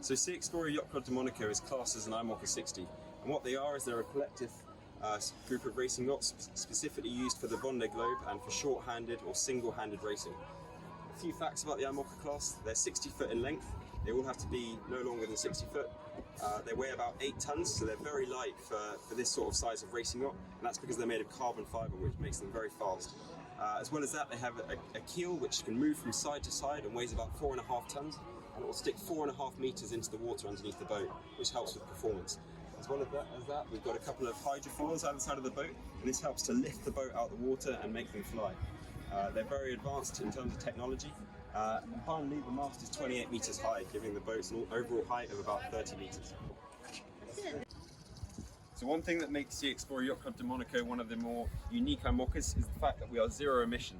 So Sea Explorer Yacht Club de Monaco is classed as an IMOCA 60, and what they are is they're a collective group of racing yachts specifically used for the Vendée Globe and for short-handed or single-handed racing. A few facts about the IMOCA class: they're 60 foot in length, they all have to be no longer than 60 foot, they weigh about 8 tons, so they're very light for this sort of size of racing yacht, and that's because they're made of carbon fibre, which makes them very fast. As well as that, they have a keel which can move from side to side and weighs about 4.5 tons, and it will stick 4.5 meters into the water underneath the boat, which helps with performance. As well as that, we've got a couple of hydrofoils either side of the boat, and this helps to lift the boat out of the water and make them fly. They're very advanced in terms of technology. And finally, the mast is 28 meters high, giving the boats an overall height of about 30 meters. So one thing that makes Sea Explorer Yacht Club de Monaco one of the more unique IMOCAs is the fact that we are zero emission.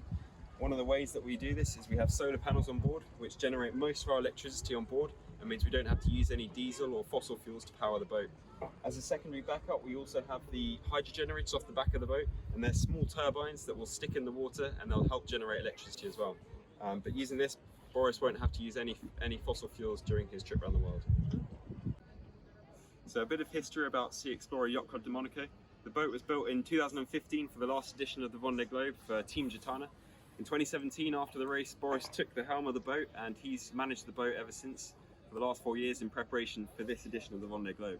One of the ways that we do this is we have solar panels on board, which generate most of our electricity on board, and means we don't have to use any diesel or fossil fuels to power the boat. As a secondary backup, we also have the hydro generators off the back of the boat, and they're small turbines that will stick in the water and they'll help generate electricity as well. But using this, Boris won't have to use any fossil fuels during his trip around the world. So a bit of history about Sea Explorer Yacht Club de Monaco. The boat was built in 2015 for the last edition of the Vendée Globe for Team Gitana. In 2017, after the race, Boris took the helm of the boat and he's managed the boat ever since for the last 4 years in preparation for this edition of the Vendée Globe.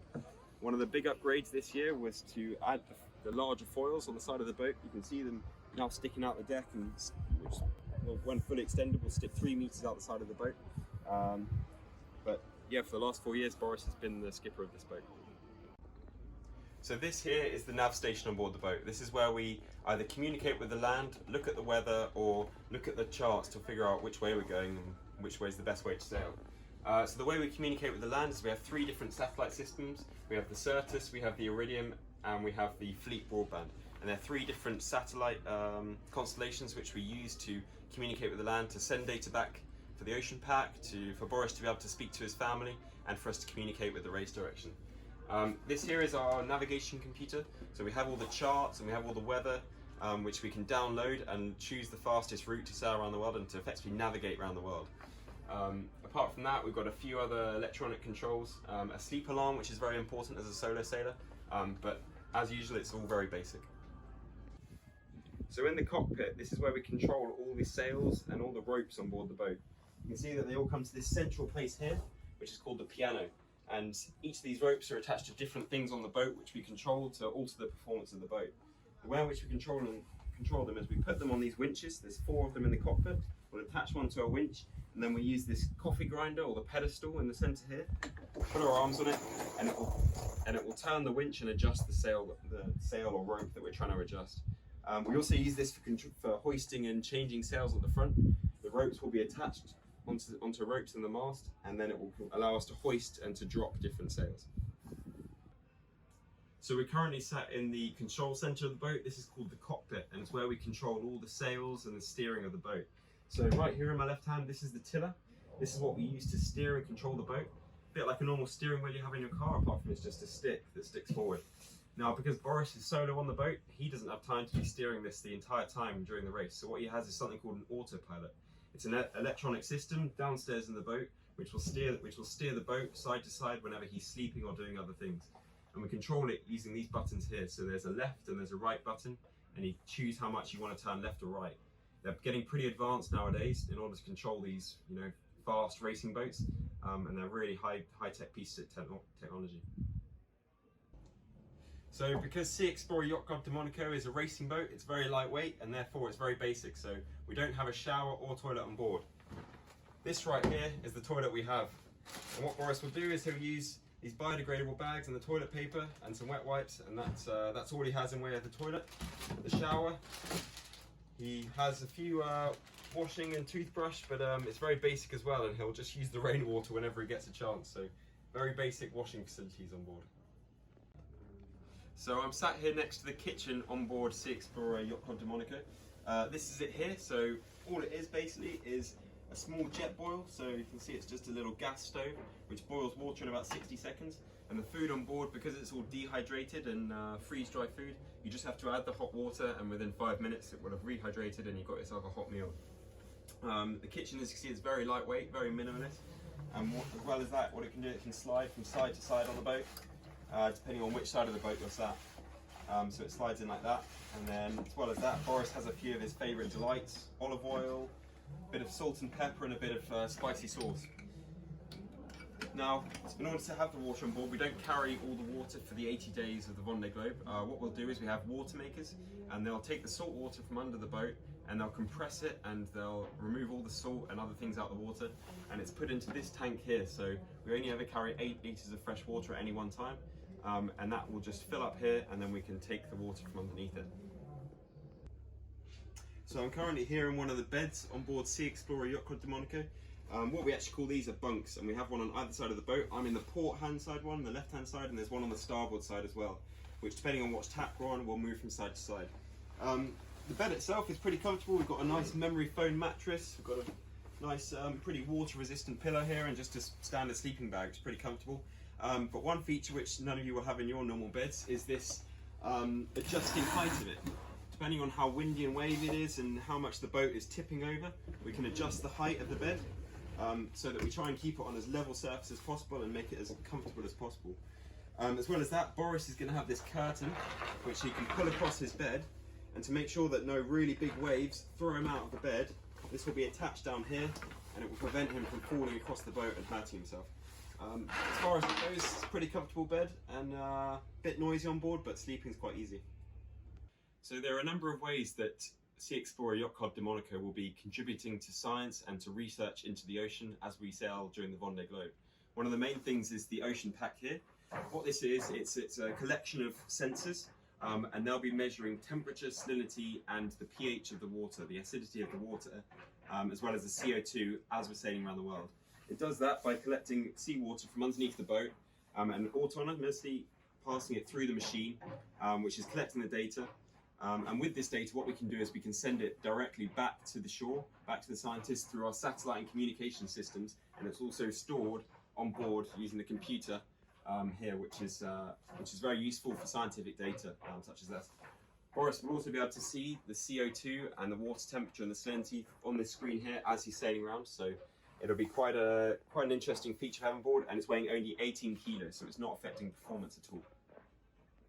One of the big upgrades this year was to add the larger foils on the side of the boat. You can see them now sticking out the deck, and which, when fully extended, will stick 3 meters out the side of the boat. But yeah, for the last 4 years, Boris has been the skipper of this boat. So this here is the nav station on board the boat. This is where we either communicate with the land, look at the weather, or look at the charts to figure out which way we're going and which way is the best way to sail. So the way we communicate with the land is we have 3 different satellite systems. We have the Certus, we have the Iridium, and we have the Fleet Broadband. And they're 3 different satellite constellations which we use to communicate with the land, to send data back for the ocean pack, for Boris to be able to speak to his family, and for us to communicate with the race direction. This here is our navigation computer, so we have all the charts and we have all the weather, which we can download and choose the fastest route to sail around the world and to effectively navigate around the world. Apart from that, we've got a few other electronic controls, a sleep alarm, which is very important as a solo sailor, but as usual, it's all very basic. So in the cockpit, this is where we control all the sails and all the ropes on board the boat. You can see that they all come to this central place here, which is called the piano. And each of these ropes are attached to different things on the boat, which we control to alter the performance of the boat. The way in which we control them is we put them on these winches. There's 4 of them in the cockpit. We'll attach one to a winch, and then we use this coffee grinder or the pedestal in the center here. Put our arms on it, and it will turn the winch and adjust the sail or rope that we're trying to adjust. We also use this for hoisting and changing sails at the front. The ropes will be attached onto ropes in the mast, and then it will allow us to hoist and to drop different sails. So we're currently sat in the control center of the boat. This is called the cockpit, and it's where we control all the sails and the steering of the boat. So right here in my left hand, this is the tiller. This is what we use to steer and control the boat. A bit like a normal steering wheel you have in your car, apart from it's just a stick that sticks forward. Now, because Boris is solo on the boat, he doesn't have time to be steering this the entire time during the race. So what he has is something called an autopilot. It's an electronic system downstairs in the boat which will steer the boat side to side whenever he's sleeping or doing other things. And we control it using these buttons here. So there's a left and there's a right button, and you choose how much you want to turn left or right. They're getting pretty advanced nowadays in order to control these, fast racing boats, and they're really high-tech pieces of technology. So because Sea Explorer Yacht Club de Monaco is a racing boat, it's very lightweight and therefore it's very basic, so we don't have a shower or toilet on board. This right here is the toilet we have. And what Boris will do is he'll use these biodegradable bags and the toilet paper and some wet wipes, and that's all he has in way of the toilet. The shower, he has a few washing and toothbrush, but it's very basic as well, and he'll just use the rainwater whenever he gets a chance, so very basic washing facilities on board. So I'm sat here next to the kitchen on board Sea Explorer Yacht Club de Monaco. This is it here, so all it is basically is a small jet boil, so you can see it's just a little gas stove which boils water in about 60 seconds, and the food on board, because it's all dehydrated and freeze-dry food, you just have to add the hot water and within 5 minutes it will have rehydrated and you've got yourself a hot meal. The kitchen, as you can see, is very lightweight, very minimalist, and as well as that, what it can do, it can slide from side to side on the boat, depending on which side of the boat you're sat. So it slides in like that, and then as well as that, Boris has a few of his favourite delights: olive oil, a bit of salt and pepper, and a bit of spicy sauce. Now, in order to have the water on board, we don't carry all the water for the 80 days of the Vendée Globe. What we'll do is we have water makers, and they'll take the salt water from under the boat and they'll compress it, and they'll remove all the salt and other things out of the water, and it's put into this tank here. So we only ever carry 8 litres of fresh water at any one time, and that will just fill up here, and then we can take the water from underneath it. So I'm currently here in one of the beds on board Sea Explorer Yacht Club de Monaco. What we actually call these are bunks, and we have one on either side of the boat. I'm in the port hand side one, the left hand side, and there's one on the starboard side as well, which depending on what tack we're on will move from side to side. The bed itself is pretty comfortable. We've got a nice memory foam mattress, we've got a nice pretty water resistant pillow here, and just a standard sleeping bag. It's pretty comfortable. But one feature which none of you will have in your normal beds is this adjusting height of it. Depending on how windy and wavy it is and how much the boat is tipping over, we can adjust the height of the bed so that we try and keep it on as level surface as possible and make it as comfortable as possible. As well as that, Boris is going to have this curtain which he can pull across his bed, and to make sure that no really big waves throw him out of the bed, this will be attached down here, and it will prevent him from falling across the boat and hurting himself. As far as it goes, it's a pretty comfortable bed, and a bit noisy on board, but sleeping is quite easy. So there are a number of ways that Sea Explorer Yacht Club de Monaco will be contributing to science and to research into the ocean as we sail during the Vendée Globe. One of the main things is the ocean pack here. What this is, it's a collection of sensors, and they'll be measuring temperature, salinity, and the pH of the water, the acidity of the water, as well as the CO2 as we're sailing around the world. It does that by collecting seawater from underneath the boat and autonomously passing it through the machine, which is collecting the data. And with this data, what we can do is we can send it directly back to the shore, back to the scientists through our satellite and communication systems, and it's also stored on board using the computer here, which is very useful for scientific data such as this. Boris will also be able to see the CO2 and the water temperature and the salinity on this screen here as he's sailing around, so it'll be quite an interesting feature to have on board, and it's weighing only 18 kilos, so it's not affecting performance at all.